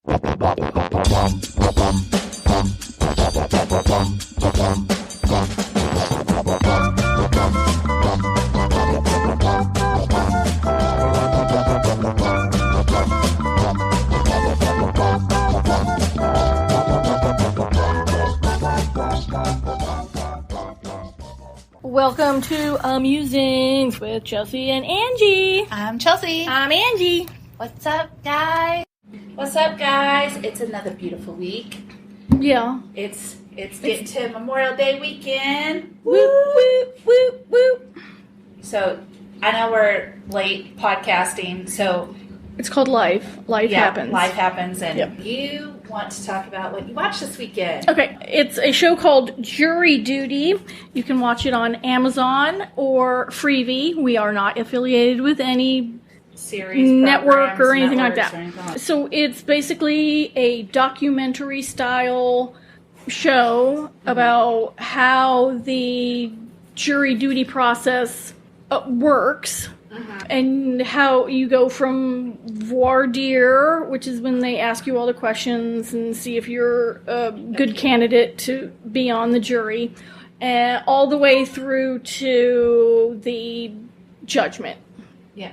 Welcome to Musings with Chelsea and Angie. I'm Chelsea. I'm Angie. What's up, guys? What's up, guys? It's another beautiful week. Yeah. It's getting to Memorial Day weekend. Whoop, whoop, whoop, whoop. So, I know we're late podcasting, so... It's called Life. Life happens. Life happens, and yep. You want to talk about what you watched this weekend. Okay, it's a show called Jury Duty. You can watch it on Amazon or Freevee. We are not affiliated with any series, network or anything like that. So it's basically a documentary style show about how the jury duty process works. And how you go from voir dire, which is when they ask you all the questions and see if you're a good candidate to be on the jury, all the way through to the judgment. Yeah.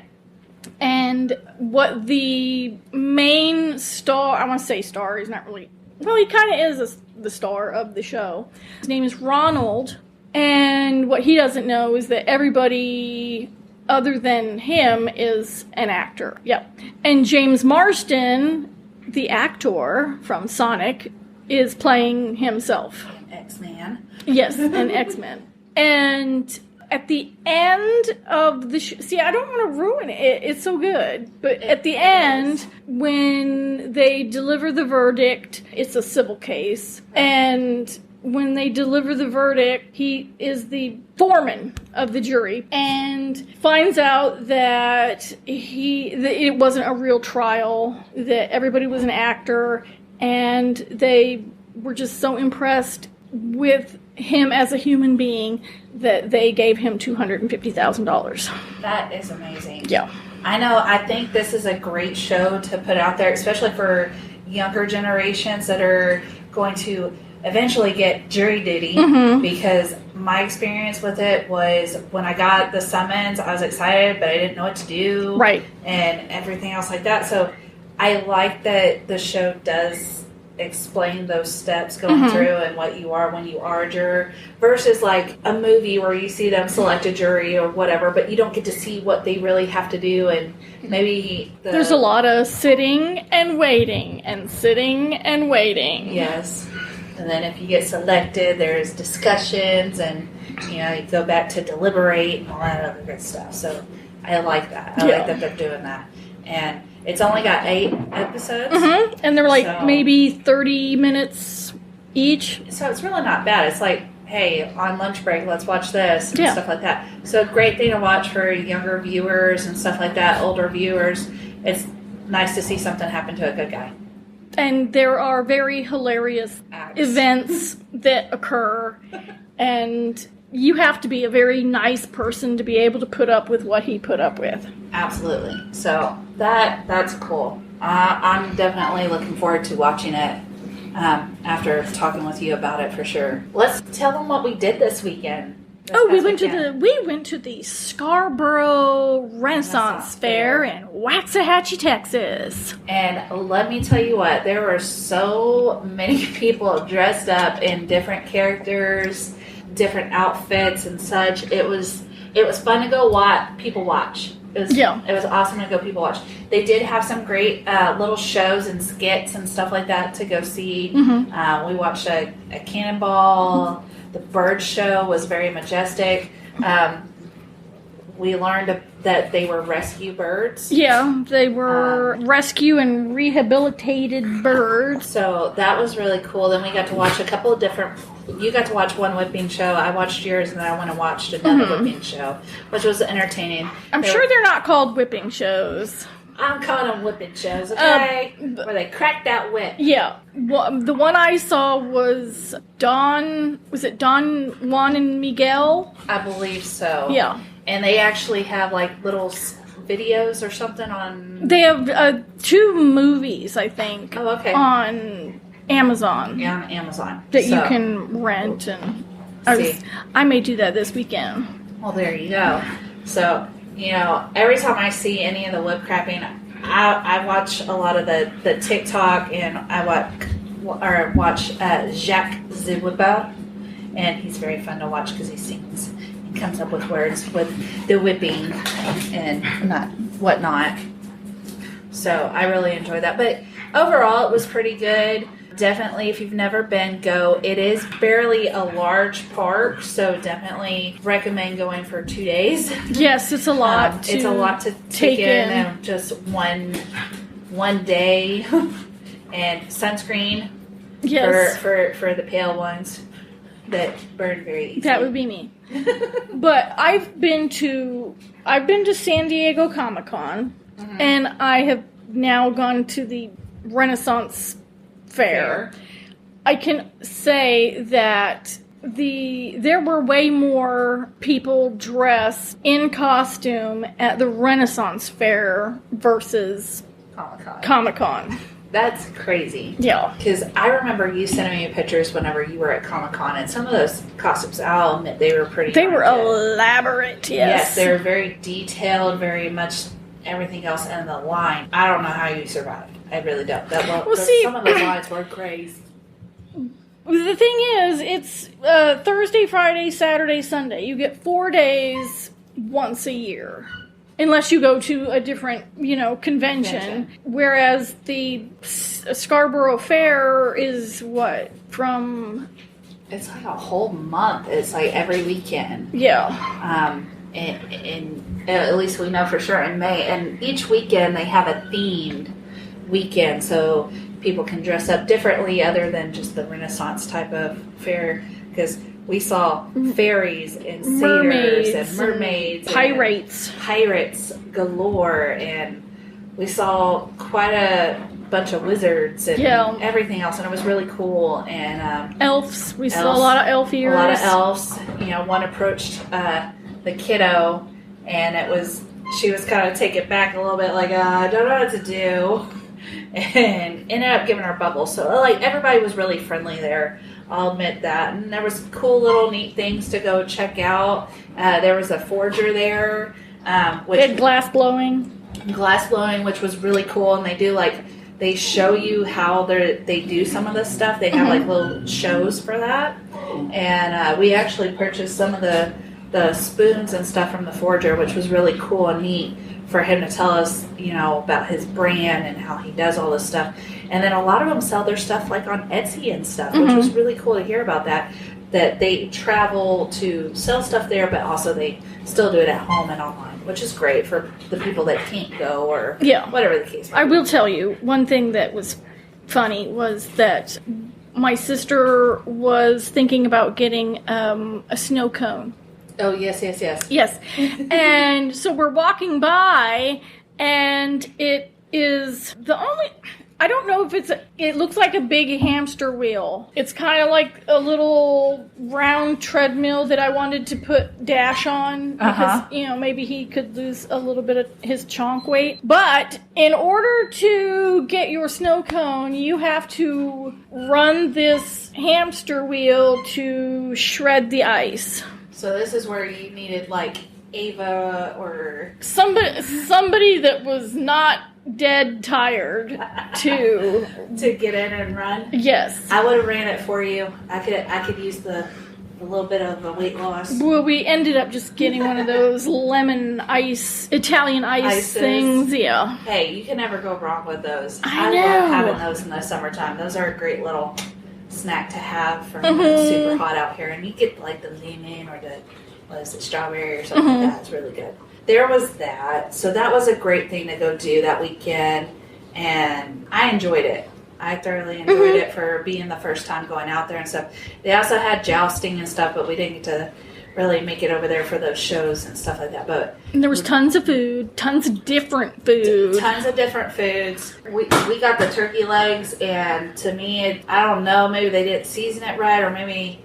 And what the main star, I want to say star, he's not really, well, he kind of is the star of the show. His name is Ronald, and what he doesn't know is that everybody other than him is an actor. Yep. And James Marsden, the actor from Sonic, is playing himself. An X-Man. Yes, an X-Men. And at the end of the see, I don't want to ruin it. It's so good. But at the end, when they deliver the verdict, it's a civil case. And when they deliver the verdict, he is the foreman of the jury and finds out that it wasn't a real trial, that everybody was an actor, and they were just so impressed with him as a human being that they gave him $250,000. That is amazing. Yeah. I think this is a great show to put out there, especially for younger generations that are going to eventually get jury duty, because my experience with it was when I got the summons, I was excited, but I didn't know what to do. Right. And everything else like that. So I like that the show does explain those steps going through and what you are when you are a juror versus like a movie where you see them select a jury or whatever, but you don't get to see what they really have to do. And maybe there's a lot of sitting and waiting and sitting and waiting. Yes. And then if you get selected, there's discussions and, you go back to deliberate and all that other good stuff. So I like that. I like that they're doing that. And it's only got 8 episodes. And they're like maybe 30 minutes each. So it's really not bad. It's like, hey, on lunch break, let's watch this and stuff like that. So a great thing to watch for younger viewers and stuff like that, older viewers. It's nice to see something happen to a good guy. And there are very hilarious events that occur, and you have to be a very nice person to be able to put up with what he put up with. Absolutely. So that's cool. I'm definitely looking forward to watching it after talking with you about it for sure. Let's tell them what we did this weekend. We went to the Scarborough Renaissance Fair in Waxahachie, Texas. And let me tell you what, there were so many people dressed up in different characters, different outfits and such. It was fun to go people watch. It was awesome to go people watch. They did have some great little shows and skits and stuff like that to go see. We watched a cannonball. The bird show was very majestic. We learned that they were rescue birds. Yeah, they were rescue and rehabilitated birds. So that was really cool. Then we got to watch a couple of different... You got to watch one whipping show. I watched yours, and then I went and watched another whipping show, which was entertaining. I'm sure they're not called whipping shows. I'm calling them whipping shows, okay? Where they crack that whip. Yeah. Well, the one I saw was Don Juan and Miguel? I believe so. Yeah. And they actually have like little videos or something on? They have 2 movies, I think. Oh, okay. On Amazon. Yeah, on Amazon. That you can rent, and I may do that this weekend. Well, there you go. So, every time I see any of the wood crapping, I watch a lot of the TikTok, and I watch Jacques Zewaba, and he's very fun to watch because he sings and comes up with words with the whipping and whatnot. So I really enjoy that. But overall, it was pretty good. Definitely, if you've never been, go. It is barely a large park, so definitely recommend going for 2 days. Yes, it's a lot. It's a lot to take in just one day. And sunscreen. Yes. For the pale ones that burn very easily. That would be me. But I've been to San Diego Comic-Con, and I have now gone to the Renaissance Fair. I can say that there were way more people dressed in costume at the Renaissance Fair versus Comic-Con. That's crazy. Yeah. Because I remember you sending me pictures whenever you were at Comic-Con, and some of those costumes, I'll admit, they were pretty They were elaborate, yes. Yes, they were very detailed, very much everything else in the line. I don't know how you survived. I really don't. Some of the lines were crazy. The thing is, it's Thursday, Friday, Saturday, Sunday. You get 4 days once a year. Unless you go to a different, convention. Whereas the Scarborough Fair is what? It's like a whole month. It's like every weekend. Yeah. And at least we know for sure in May. And each weekend they have a themed weekend. So people can dress up differently other than just the Renaissance type of fair. Because we saw fairies and satyrs and mermaids. And pirates galore. And we saw quite a bunch of wizards and everything else. And it was really cool. And elves. We saw a lot of elf ears. A lot of elves. One approached the kiddo, and she was kind of taken back a little bit, like, I don't know what to do. And ended up giving her bubbles. So, everybody was really friendly there. I'll admit that. And there was cool little neat things to go check out. There was a forger there. They had glass blowing, which was really cool. And they show you how they do some of this stuff. They have little shows for that. And we actually purchased some of the spoons and stuff from the forger, which was really cool and neat for him to tell us, about his brand and how he does all this stuff. And then a lot of them sell their stuff on Etsy and stuff, which was really cool to hear about that they travel to sell stuff there, but also they still do it at home and online, which is great for the people that can't go or whatever the case may be. I will tell you, one thing that was funny was that my sister was thinking about getting a snow cone. Oh, yes. Yes. And so we're walking by, and it is I don't know if it looks like a big hamster wheel. It's kind of like a little round treadmill that I wanted to put Dash on because, maybe he could lose a little bit of his chonk weight. But in order to get your snow cone, you have to run this hamster wheel to shred the ice. So this is where you needed Ava or somebody that was not dead tired to get in and run. Yes, I would have ran it for you. I could use the little bit of a weight loss. Well, we ended up just getting one of those lemon Italian ice things. Yeah. Hey, you can never go wrong with those. I know. love having those in the summertime. Those are a great little snack to have for when it's super hot out here, and you get the lemon or the strawberry or something like that. It's really good. There was that. So that was a great thing to go do that weekend, and I enjoyed it. I thoroughly enjoyed it for being the first time going out there and stuff. They also had jousting and stuff, but we didn't get to really make it over there for those shows and stuff like that. But there was tons of food, tons of different food. Tons of different foods. We got the turkey legs, and to me, I don't know, maybe they didn't season it right, or maybe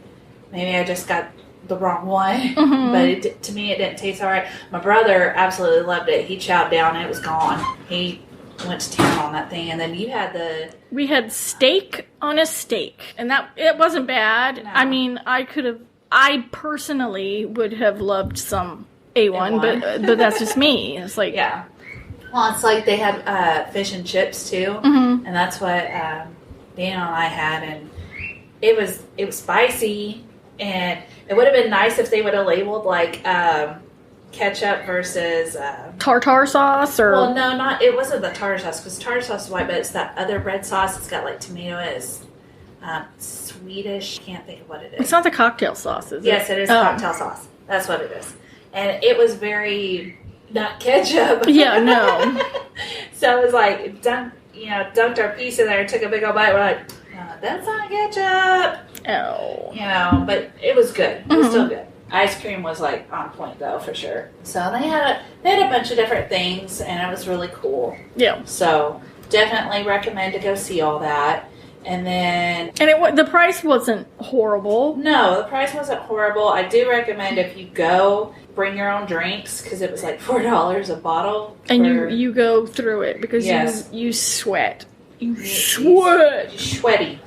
I just got the wrong one, but to me it didn't taste all right. My brother absolutely loved it. He chowed down and it was gone. He went to town on that thing. And then you had we had steak on a steak, and it wasn't bad. No. I mean, I personally would have loved some A1. but that's just me. It's like, yeah. Well, it's like they had fish and chips too, and that's what Daniel and I had, and it was spicy, and it would have been nice if they would have labeled like ketchup versus tartar sauce, or no, it wasn't the tartar sauce, because tartar sauce is white, but it's that other red sauce. It's got like tomato. It's Swedish. Can't think of what it is. It's not the cocktail sauce, is it? Yes, it is cocktail sauce. That's what it is, and it was very not ketchup. Yeah, no. So it was like dunked our piece in there, took a big old bite. We're like, no, that's not ketchup. Oh. But it was good. It was still good. Ice cream was like on point though, for sure. So they had a bunch of different things, and it was really cool. Yeah. So definitely recommend to go see all that. And then... And the price wasn't horrible. No, the price wasn't horrible. I do recommend if you go, bring your own drinks, because it was like $4 a bottle. And you go through it, because you sweat. You sweat. Sweaty.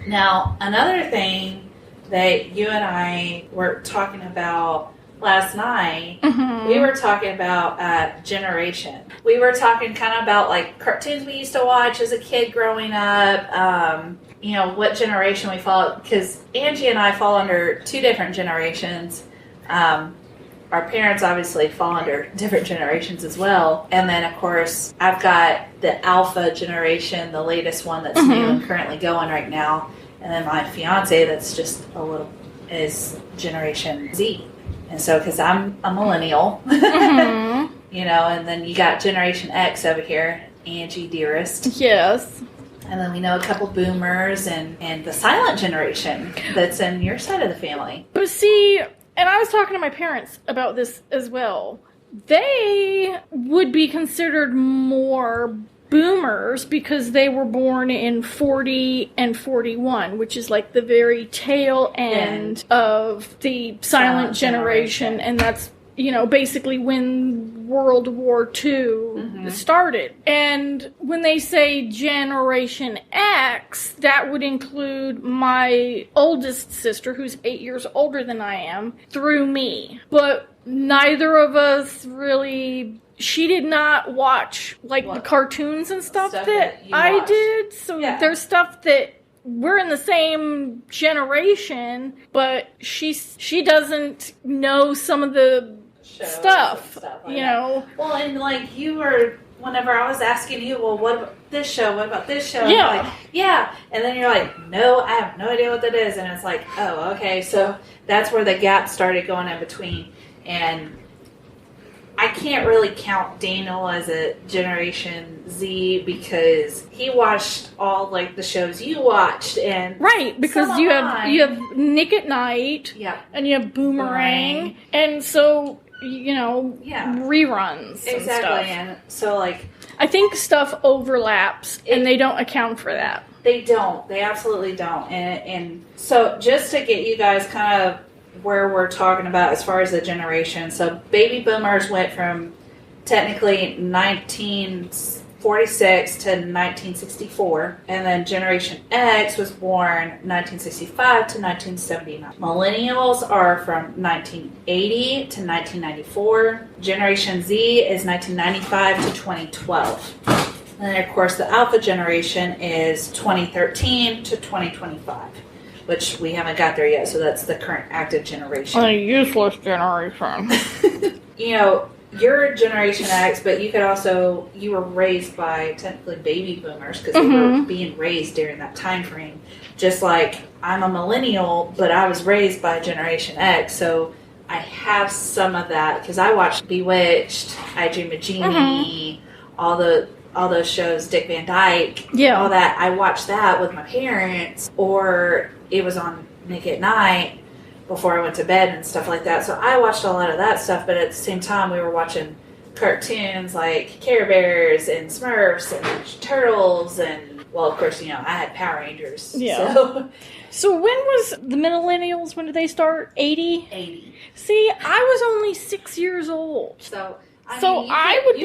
Now, another thing that you and I were talking about last night, we were talking about generation. We were talking kind of about like cartoons we used to watch as a kid growing up, what generation we fall, because Angie and I fall under two different generations. Our parents obviously fall under different generations as well. And then, of course, I've got the Alpha generation, the latest one that's new and currently going right now. And then my fiance that's just is Generation Z. And so, because I'm a millennial, and then you got Generation X over here, Angie dearest. Yes. And then we know a couple boomers and the silent generation that's in your side of the family. But see, and I was talking to my parents about this as well. They would be considered more boomers because they were born in 40 and 41, which is like the very tail end of the silent generation. And that's, basically when World War II started. And when they say Generation X, that would include my oldest sister, who's 8 years older than I am, through me. But neither of us really... She did not watch, the cartoons and stuff that I did. So there's stuff that we're in the same generation, but she doesn't know some of the stuff, Well, and you were, whenever I was asking you, well, what about this show? What about this show? Yeah. And then you're like, no, I have no idea what that is. And it's like, oh, okay. So that's where the gap started going in between. And I can't really count Daniel as a Generation Z because he watched all the shows you watch, and right, because you have Nick at Night, and you have Boomerang. And so reruns, exactly, and stuff. And so I think stuff overlaps, and they don't account for that. They don't. They absolutely don't. And so just to get you guys kind of where we're talking about as far as the generation. So baby boomers went from technically 1946 to 1964. And then Generation X was born 1965 to 1979. Millennials are from 1980 to 1994. Generation Z is 1995 to 2012. And then, of course, the Alpha generation is 2013 to 2025. Which we haven't got there yet, so that's the current active generation. A useless generation. You're Generation X, but you were raised by technically baby boomers because they were being raised during that time frame. Just like I'm a millennial, but I was raised by Generation X, so I have some of that because I watched Bewitched, I Dream of Jeannie, all those shows, Dick Van Dyke, all that. I watched that with my parents, or it was on Nick at Night before I went to bed and stuff like that. So I watched a lot of that stuff, but at the same time we were watching cartoons like Care Bears and Smurfs and Turtles and Well, of course, I had Power Rangers. Yeah. So when was the Millennials? When did they start? 80? 80. See, I was only 6 years old. So I would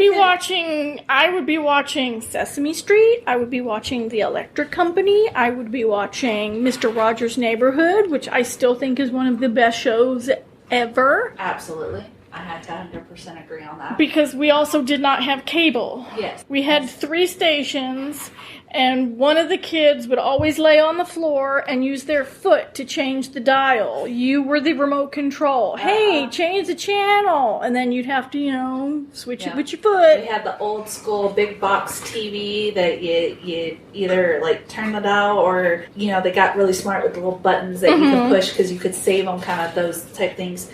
be watching Sesame Street. I would be watching The Electric Company. I would be watching Mr. Rogers' Neighborhood, which I still think is one of the best shows ever. Absolutely. I had to 100% agree on that. Because we also did not have cable. Yes. We had 3 stations, and one of the kids would always lay on the floor and use their foot to change the dial. You were the remote control. Hey, change the channel. And then you'd have to, switch it with your foot. We had the old school big box TV that you either turn the dial or, they got really smart with the little buttons that you could push because you could save them, kind of those type things.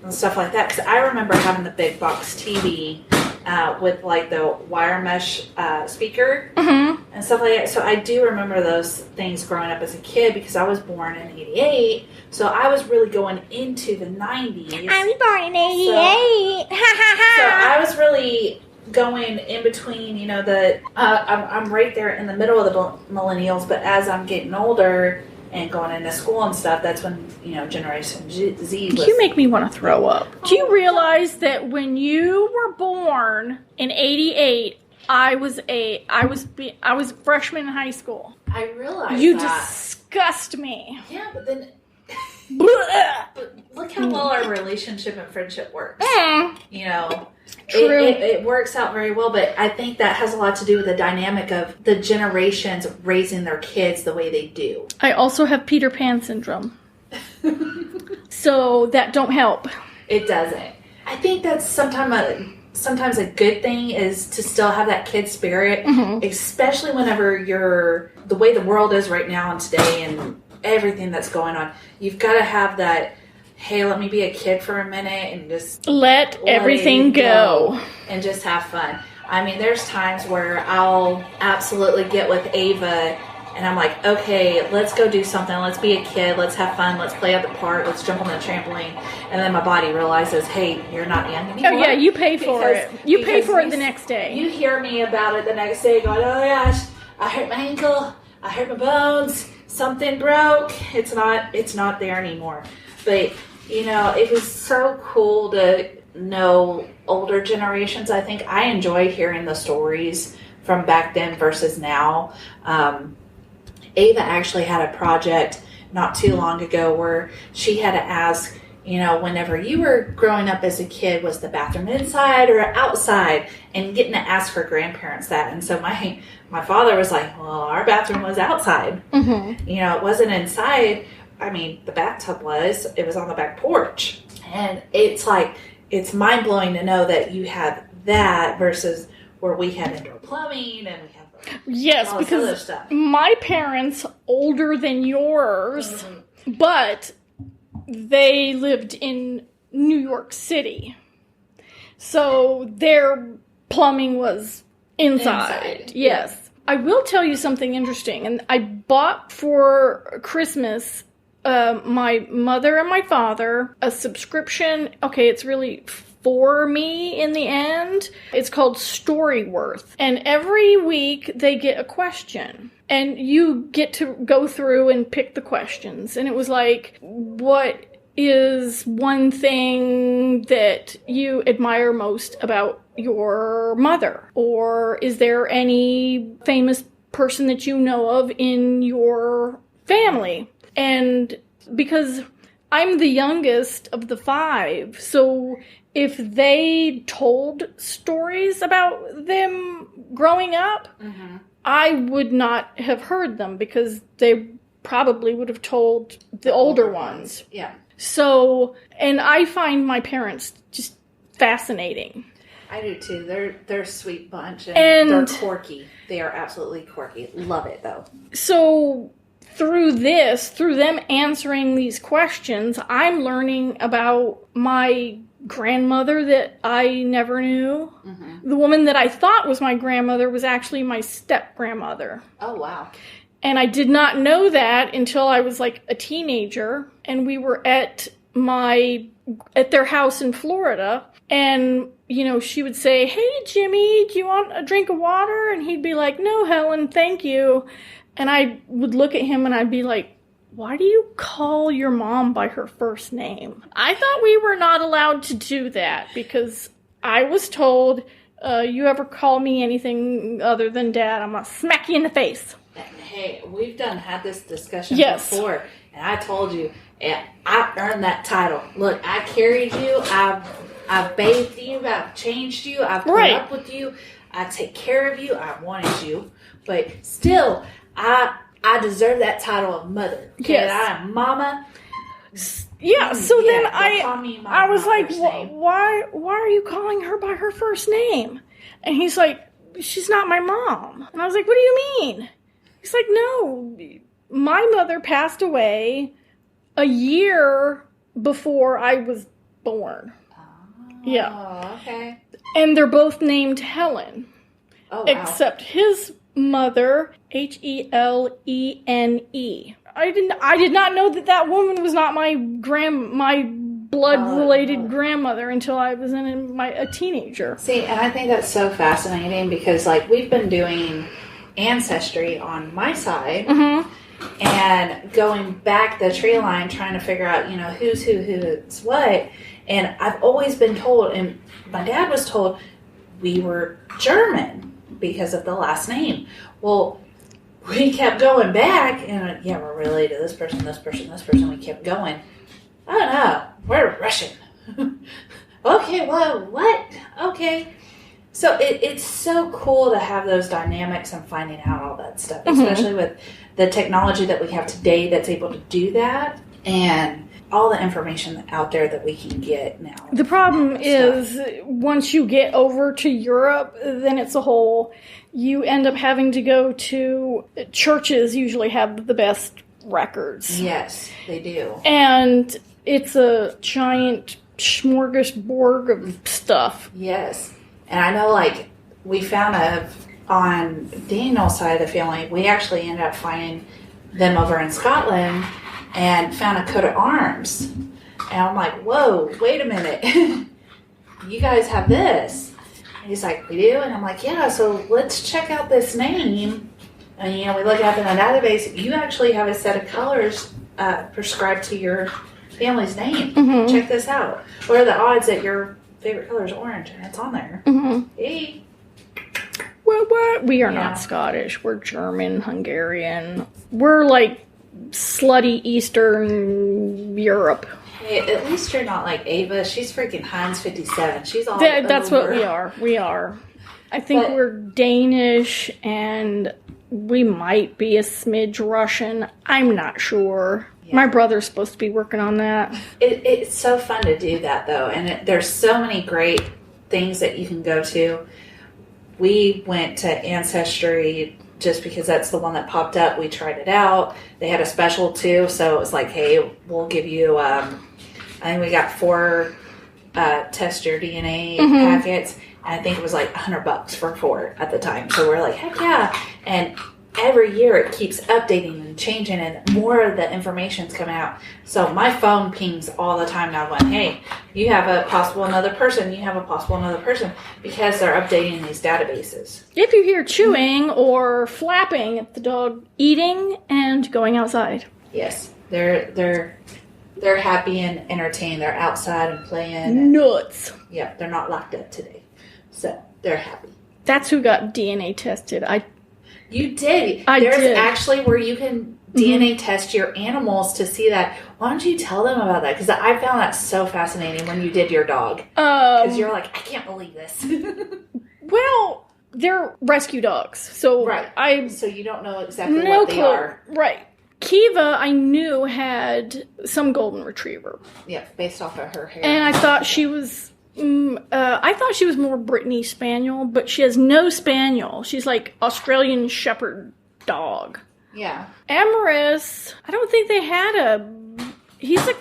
And stuff like that, because I remember having the big box TV with the wire mesh speaker and stuff like that. So I do remember those things growing up as a kid because I was born in '88. So I was really going into the '90s. I was born in '88. So I was really going in between. I'm right there in the middle of the millennials, but as I'm getting older and going into school and stuff, that's when, Generation Z was... You make me want to throw up. Do you realize that when you were born in '88, I was a freshman in high school? I realize you that. disgust me. Yeah, but then... But look how well our relationship and friendship works. True. It works out very well, but I think that has a lot to do with the dynamic of the generations raising their kids the way they do. I also have Peter Pan syndrome. So that don't help. It doesn't. I think that's sometimes a good thing is to still have that kid spirit, especially whenever the way the world is right now and today and everything that's going on. You've got to have that, hey, let me be a kid for a minute and just let everything go and just have fun. I mean, there's times where I'll absolutely get with Ava and I'm like, okay, let's go do something. Let's be a kid. Let's have fun. Let's play at the park. Let's jump on the trampoline. And then my body realizes, hey, you're not young anymore. Oh, yeah, you pay for it. You pay for it the next day. You hear me about it the next day going, oh, gosh, I hurt my ankle. I hurt my bones. Something broke. It's not there anymore. But, it was so cool to know older generations. I think I enjoy hearing the stories from back then versus now. Ava actually had a project not too long ago where she had to ask, whenever you were growing up as a kid, was the bathroom inside or outside? And getting to ask her grandparents that. And so my father was like, well, our bathroom was outside. It wasn't inside. I mean, the bathtub was. It was on the back porch. And it's mind blowing to know that you have that versus where we had indoor plumbing and we have all this other stuff. My parents older than yours, but they lived in New York City, so their plumbing was inside. Yes. I will tell you something interesting, and I bought for Christmas my mother and my father a subscription. Okay, it's really for me in the end. It's called Storyworth. And every week they get a question. And you get to go through and pick the questions. And it was like, what is one thing that you admire most about your mother? Or is there any famous person that you know of in your family? And because I'm the youngest of the 5, so if they told stories about them growing up, I would not have heard them because they probably would have told the older ones. Yeah. So, and I find my parents just fascinating. I do too. They're a sweet bunch and they're quirky. They are absolutely quirky. Love it though. So through them answering these questions, I'm learning about my grandmother that I never knew. The woman that I thought was my grandmother was actually my step-grandmother. Oh, wow. And I did not know that until I was like a teenager, and we were at at their house in Florida, and, she would say, "Hey, Jimmy, do you want a drink of water?" And he'd be like, "No, Helen, thank you." And I would look at him and I'd be like, "Why do you call your mom by her first name?" I thought we were not allowed to do that because I was told, you ever call me anything other than Dad, I'm going to smack you in the face. Hey, we've had this discussion before, and I told you, I earned that title. Look, I carried you, I've bathed you, I've changed you, I've put up with you, I take care of you, I wanted you, but still, I deserve that title of mother. Okay? Yes. I'm mama. Yeah, so then I was like, why are you calling her by her first name? And he's like, "She's not my mom." And I was like, "What do you mean?" He's like, "No, my mother passed away a year before I was born." Oh, okay. And they're both named Helen. Oh, wow. Except his mother, Helene. I did not know that woman was not my blood-related grandmother until I was a teenager. See, and I think that's so fascinating because, we've been doing Ancestry on my side, and going back the tree line, trying to figure out, who's who's what. And I've always been told, and my dad was told, we were German because of the last name. Well, we kept going back, and we're related to this person, this person, this person. We kept going. Oh no, we're Russian. Okay, well, what? Okay. So it's so cool to have those dynamics and finding out all that stuff, especially with the technology that we have today that's able to do that, and all the information out there that we can get now. The problem is, once you get over to Europe, then it's you end up having to go to churches. Usually have the best records. Yes, they do. And it's a giant smorgasbord of stuff. Yes. And I know, we found on Daniel's side of the family, we actually ended up finding them over in Scotland and found a coat of arms. And I'm like, whoa, wait a minute. You guys have this. And he's like, we do? And I'm like, yeah, so let's check out this name. And, we look up in the database. You actually have a set of colors prescribed to your family's name. Check this out. What are the odds that your favorite color is orange? And it's on there. Hey. What? We are not Scottish. We're German, Hungarian. We're slutty Eastern Europe. Hey, at least you're not like Ava. She's freaking Heinz 57. She's all That's over. What we are. We are. I think we're Danish, and we might be a smidge Russian. I'm not sure. Yeah. My brother's supposed to be working on that. It's so fun to do that, though. And there's so many great things that you can go to. We went to Ancestry just because that's the one that popped up. We tried it out. They had a special, too. So it was like, hey, we'll give you, I think we got 4 test your DNA packets. And I think it was $100 for 4 at the time. So we're like, heck yeah. And every year it keeps updating and changing, and more of the information's coming out. So my phone pings all the time now going, hey, you have a possible another person. You have a possible another person, because they're updating these databases. If you hear chewing or flapping, it's the dog eating and going outside. Yes, they're happy and entertained. They're outside and playing. Nuts. Yeah, they're not locked up today. So they're happy. That's who got DNA tested. You did. There's actually where you can DNA test your animals to see that. Why don't you tell them about that? Because I found that so fascinating when you did your dog. Because you're like, I can't believe this. Well, they're rescue dogs. So right. So you don't know exactly what they are. Right. Kiva, I knew, had some golden retriever. Yeah, based off of her hair. And I thought she was... more Brittany Spaniel, but she has no Spaniel. She's like Australian Shepherd dog. Yeah. Amaris, I don't think they had he's a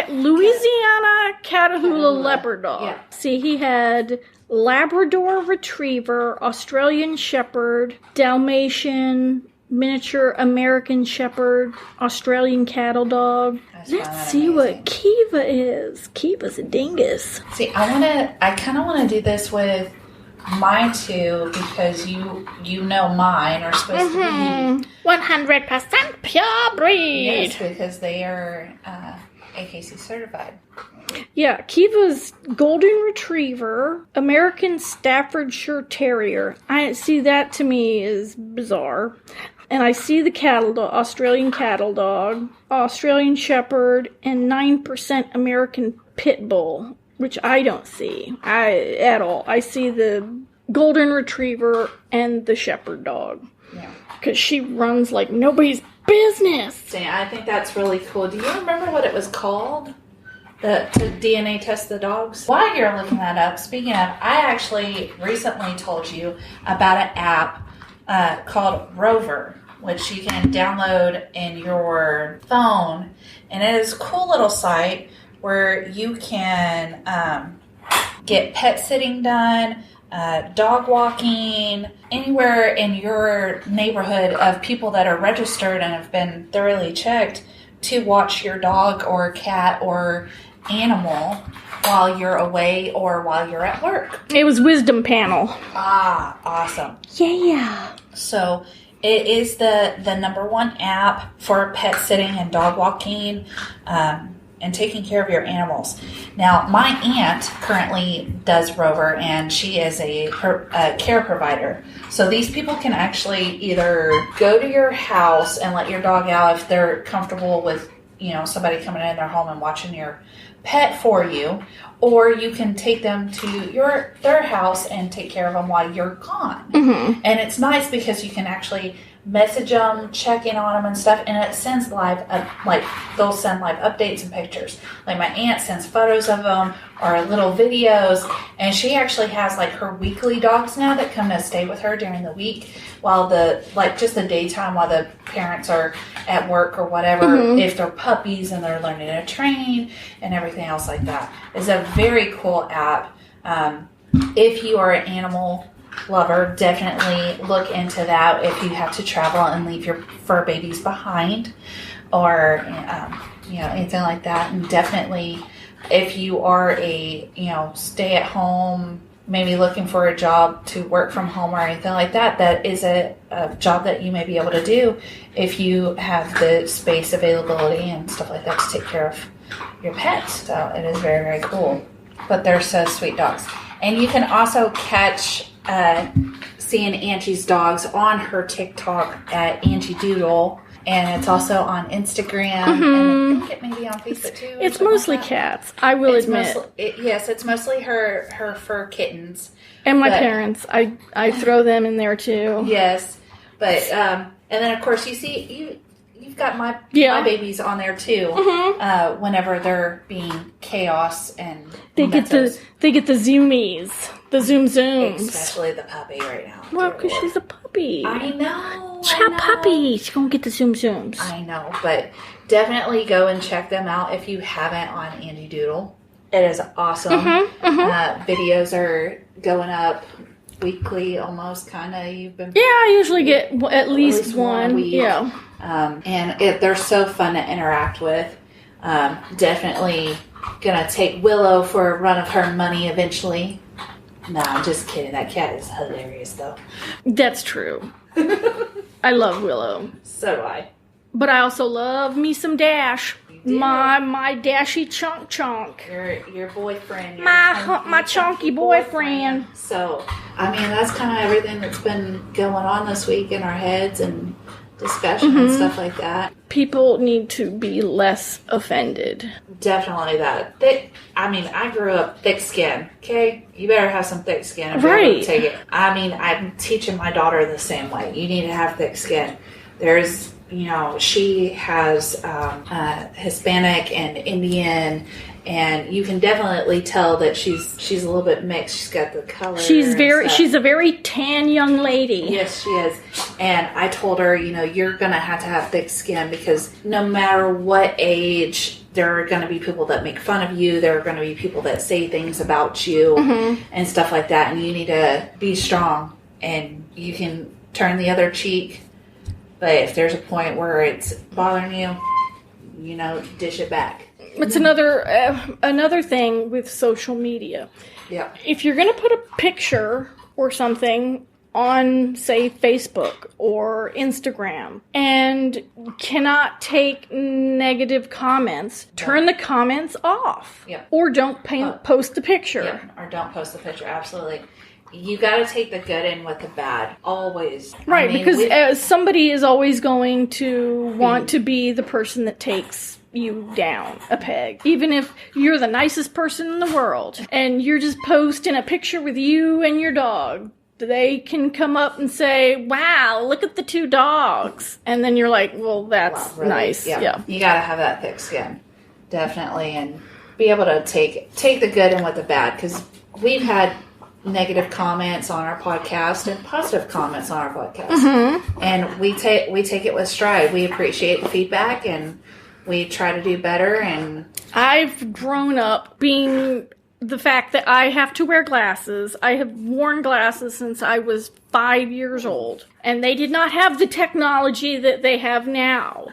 Louisiana Catahoula leopard dog. Yeah. See, he had Labrador Retriever, Australian Shepherd, Dalmatian, miniature American Shepherd, Australian cattle dog. Let's see what Kiva is. Kiva's a dingus. See, I kind of want to do this with mine too, because you know mine are supposed to be 100% pure breed. Yes, because they are AKC certified. Yeah, Kiva's Golden Retriever, American Staffordshire Terrier. I see, that to me is bizarre. And I see the cattle dog, Australian cattle dog, Australian Shepherd, and 9% American Pit Bull, which I don't see at all. I see the Golden Retriever and the Shepherd dog. Yeah. Because she runs like nobody's business. See, I think that's really cool. Do you remember what it was called? To DNA test the dogs? While you're looking that up, speaking of, I actually recently told you about an app called Rover, which you can download in your phone. And it is a cool little site where you can get pet sitting done, dog walking, anywhere in your neighborhood of people that are registered and have been thoroughly checked to watch your dog or cat or animal while you're away or while you're at work. It was Wisdom Panel. Ah, awesome. Yeah. So it is the #1 app for pet sitting and dog walking and taking care of your animals. Now, my aunt currently does Rover, and she is a care provider. So these people can actually either go to your house and let your dog out if they're comfortable with, somebody coming in their home and watching your pet for you, or you can take them to their house and take care of them while you're gone. Mm-hmm. And it's nice because you can actually message them, check in on them and stuff, and it sends they'll send live updates and pictures. Like my aunt sends photos of them or little videos, and she actually has her weekly dogs now that come to stay with her during the week while just the daytime while the parents are at work or whatever. Mm-hmm. If they're puppies and they're learning to train and everything else like that. It's a very cool app. If you are an animal lover, definitely look into that if you have to travel and leave your fur babies behind or anything like that. And definitely if you are a stay at home, maybe looking for a job to work from home or anything like that, that is a job that you may be able to do if you have the space availability and stuff like that to take care of your pets. So it is very, very cool. But they're so sweet dogs. And you can also catch seeing Angie's dogs on her TikTok at Angee Doodle, and it's also on Instagram, and I think it may be on Facebook too. It's mostly cats, I will admit. It's mostly her fur kittens. And my parents, I throw them in there too. Yes, but and then of course you've got my babies on there too. Mm-hmm. Whenever they're being chaos and they get the zoomies. The zooms. Especially the puppy right now. Well, because she's a puppy. I know. She's a puppy. She's going to get the zooms. I know, but definitely go and check them out if you haven't on Angee Doodle. It is awesome. Mm-hmm, mm-hmm. Videos are going up weekly almost, kind of. Yeah, I usually get at least one. A week. Yeah. And they're so fun to interact with. Definitely going to take Willow for a run of her money eventually. No, I'm just kidding. That cat is hilarious, though. That's true. I love Willow. So do I. But I also love me some Dash. My Dashy chunk. Your boyfriend. My chunky boyfriend. So, I mean, that's kind of everything that's been going on this week in our heads and discussion and stuff like that. People need to be less offended. Definitely that. I grew up thick skin, okay? You better have some thick skin if right. you're able to take it. I mean, I'm teaching my daughter the same way. You need to have thick skin. There's, she has Hispanic and Indian, and you can definitely tell that she's a little bit mixed. She's got the color. She's a very tan young lady. Yes, she is. And I told her, you're going to have thick skin because no matter what age, there are going to be people that make fun of you. There are going to be people that say things about you and stuff like that. And you need to be strong, and you can turn the other cheek But if there's a point where it's bothering you, dish it back. It's another thing with social media. Yeah. If you're going to put a picture or something on, say, Facebook or Instagram and cannot take negative comments, turn the comments off. Yeah. Or don't post the picture. Yeah, or don't post the picture. Absolutely. You got to take the good in with the bad. Always. Right, because somebody is always going to want to be the person that takes you down a peg. Even if you're the nicest person in the world and you're just posting a picture with you and your dog, they can come up and say, wow, look at the two dogs. And then you're like, well, that's really? Nice. Yeah. You got to have that thick skin. Definitely. And be able to take the good in with the bad. Because we've had negative comments on our podcast and positive comments on our podcast. Mm-hmm. And we take it with stride. We appreciate the feedback and we try to do better. And I've grown up being the fact that I have to wear glasses. I have worn glasses since I was 5 years old. And they did not have the technology that they have now.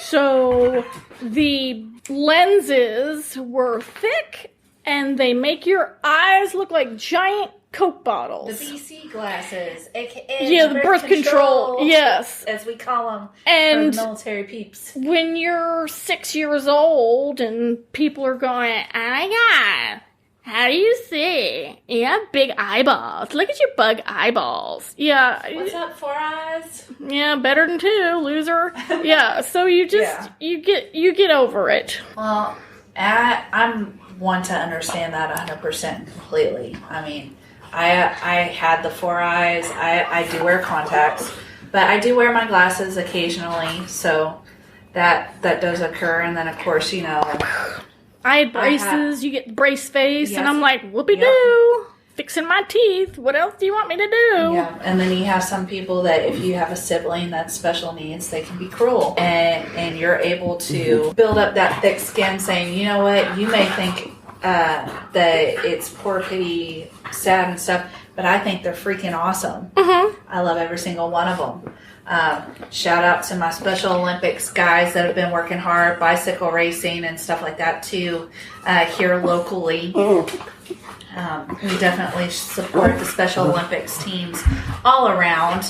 So the lenses were thick and they make your eyes look like giant Coke bottles. The BC glasses. The birth control. Yes. As we call them. And for the military peeps. When you're 6 years old and people are going, oh my God, how do you see? You have big eyeballs. Look at your bug eyeballs. Yeah. What's up, 4 eyes? Yeah, better than 2, loser. Yeah, so you just, you get over it. Well, I'm one to understand that 100% completely. I mean, I had the 4 eyes. I do wear contacts, but I do wear my glasses occasionally, so that does occur. And then, of course, I had braces. You get brace face, and I'm like, whoopee-doo, fixing my teeth. What else do you want me to do? Yeah, and then you have some people that if you have a sibling that's special needs, they can be cruel. And you're able to build up that thick skin saying, you know what, you may think that it's poor pity, sad and stuff, but I think they're freaking awesome. Mm-hmm. I love every single one of them. Shout out to my Special Olympics guys that have been working hard, bicycle racing and stuff like that too, here locally. We definitely support the Special Olympics teams all around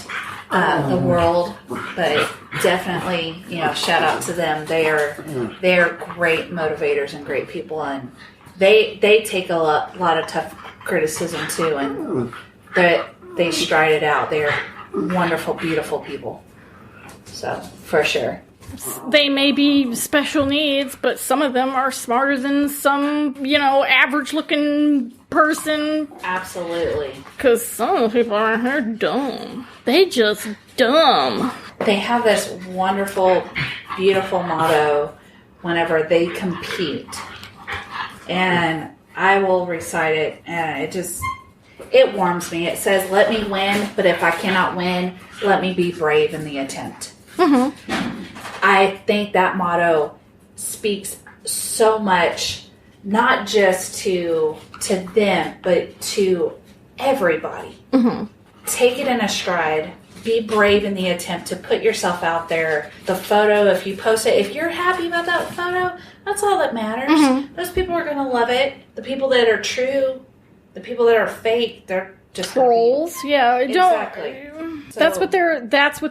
the world, but definitely, shout out to them. They are great motivators and great people, and they take a lot of tough criticism too, and they stride it out. They are wonderful, beautiful people. So, for sure. They may be special needs, but some of them are smarter than some, average-looking person. Absolutely. Because some people around here dumb. They just dumb. They have this wonderful, beautiful motto whenever they compete. And I will recite it, and it warms me. It says, let me win, but if I cannot win, let me be brave in the attempt. Mm-hmm. I think that motto speaks so much, not just to them, but to everybody. Mm-hmm. Take it in a stride. Be brave in the attempt to put yourself out there. The photo, if you post it, if you're happy about that photo, that's all that matters. Mm-hmm. Those people are going to love it. The people that are true, the people that are fake, they're just trolls. Yeah, exactly. That's what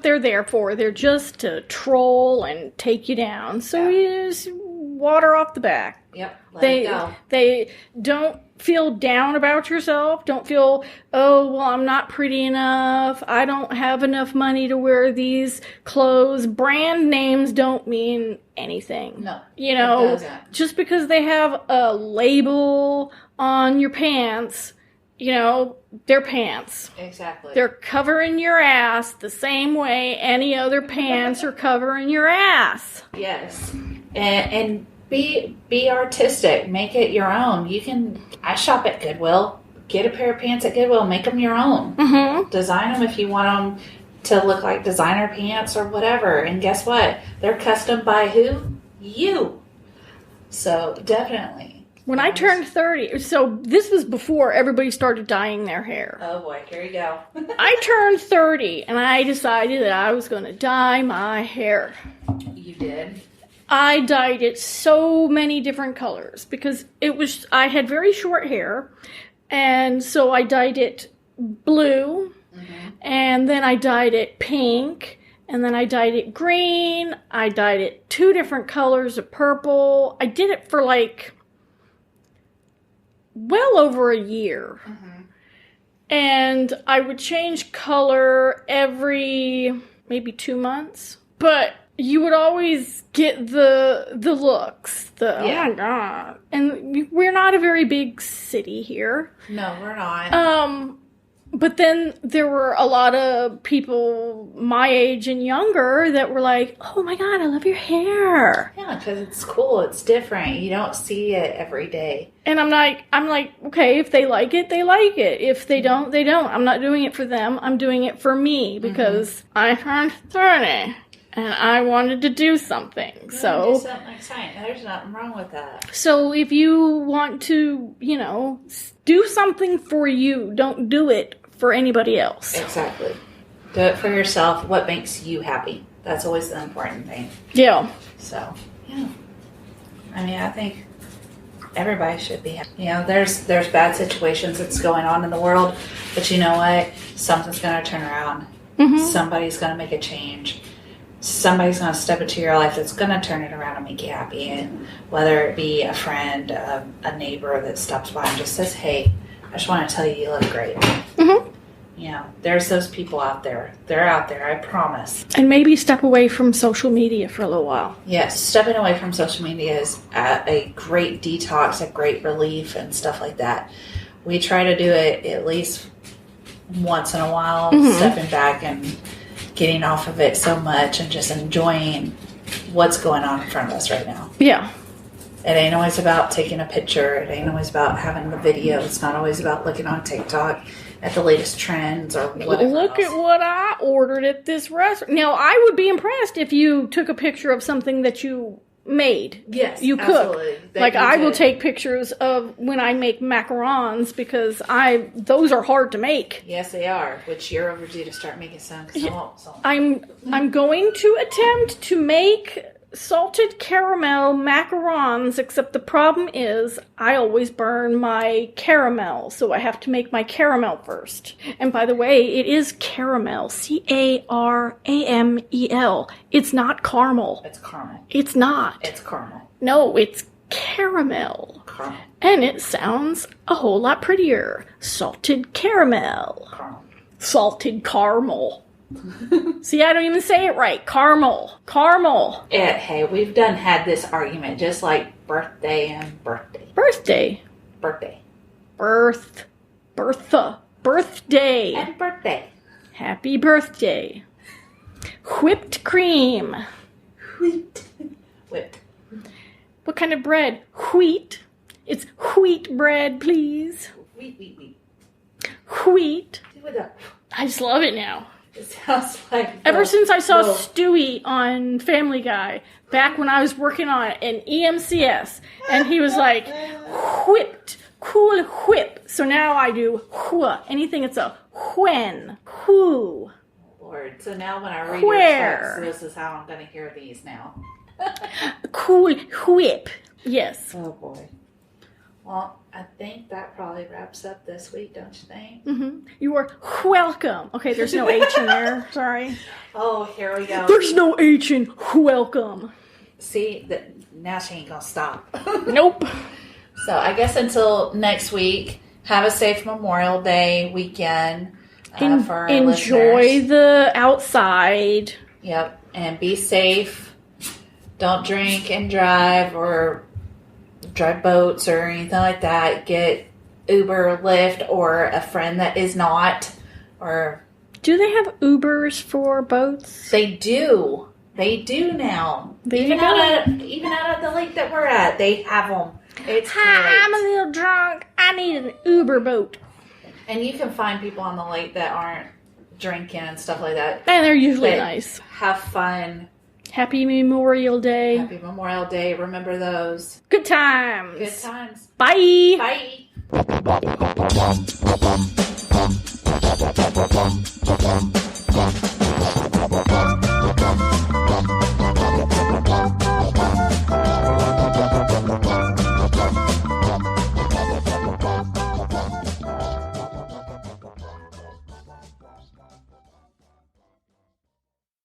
they're there for. They're just to troll and take you down. So you just water off the back. Yep. Let it go. They don't feel down about yourself. Don't feel, oh, well, I'm not pretty enough. I don't have enough money to wear these clothes. Brand names don't mean anything. No, it doesn't. Just because they have a label on your pants, they're pants. Exactly. They're covering your ass the same way any other pants are covering your ass. Yes. And be artistic. Make it your own. I shop at Goodwill. Get a pair of pants at Goodwill. Make them your own. Mm-hmm. Design them if you want them to look like designer pants or whatever. And guess what? They're custom by who? You. So definitely When I turned 30, so this was before everybody started dyeing their hair. Oh boy, here you go. I turned 30 and I decided that I was going to dye my hair. You did? I dyed it so many different colors because I had very short hair, and so I dyed it blue, and then I dyed it pink, and then I dyed it green. I dyed it 2 different colors of purple. I did it for like well over a year. And I would change color every maybe 2 months. But you would always get the looks. Oh my God. And we're not a very big city here. No, we're not. But then there were a lot of people my age and younger that were like, oh my God, I love your hair. Yeah, because it's cool. It's different. You don't see it every day. And I'm like, okay, if they like it, they like it. If they don't, they don't. I'm not doing it for them. I'm doing it for me because I turned 30 and I wanted to do something. Do so something exciting. There's nothing wrong with that. So if you want to, do something for you, don't do it for anybody else. Exactly. Do it for yourself. What makes you happy? That's always the important thing. Yeah. So, yeah. I mean, I think everybody should be happy. There's bad situations that's going on in the world, but you know what? Something's going to turn around. Somebody's going to make a change. Somebody's going to step into your life that's going to turn it around and make you happy. And whether it be a friend, a neighbor that stops by and just says, hey, I just want to tell you look great. There's those people out there. They're out there, I promise. And maybe step away from social media for a little while. Yes, stepping away from social media is a great detox, a great relief, and stuff like that. We try to do it at least once in a while, stepping back and getting off of it so much and just enjoying what's going on in front of us right now. Yeah. It ain't always about taking a picture. It ain't always about having the video. It's not always about looking on TikTok at the latest trends or whatever. Look at what I ordered at this restaurant. Now, I would be impressed if you took a picture of something that you made. Yes, you cook. Absolutely. Like I will take pictures of when I make macarons because those are hard to make. Yes, they are. Which you're overdue to start making some. I'm going to attempt to make salted caramel macarons, except the problem is I always burn my caramel, so I have to make my caramel first. And by the way, it is caramel, Caramel. It's not caramel. It's caramel. It's not. It's caramel. No, it's caramel. Caramel. And it sounds a whole lot prettier. Salted caramel. Caramel. Salted caramel. See, I don't even say it right. Caramel. Hey, we've had this argument just like birthday and birthday. Birthday. And birthday. Happy birthday. Whipped cream. Whipped. What kind of bread? Wheat. It's wheat bread, please. Wheat. Wheat. With a... I just love it now. It sounds like... Ever since I saw Stewie on Family Guy, back when I was working on an EMCS, and he was like, whipped, cool whip. So now I do wh. Anything it's a when, who. Lord, so now when I read your text, this is how I'm going to hear these now. Cool whip. Yes. Oh, boy. Well, I think that probably wraps up this week, don't you think? Mm-hmm. You are welcome. Okay, there's no H in there. Sorry. Oh, here we go. There's no H in welcome. See, now she ain't going to stop. Nope. So I guess until next week, have a safe Memorial Day weekend for our enjoy listeners. the outside. Yep, and be safe. Don't drink and drive or drive boats or anything like that. Get Uber, Lyft, or a friend that is not. Or do they have Ubers for boats? They do. They do now. Even out at the lake that we're at, they have them. It's Hi, great. I'm a little drunk. I need an Uber boat. And you can find people on the lake that aren't drinking and stuff like that. And they're usually nice. Have fun. Happy Memorial Day. Happy Memorial Day. Remember those. Good times. Good times. Bye. Bye.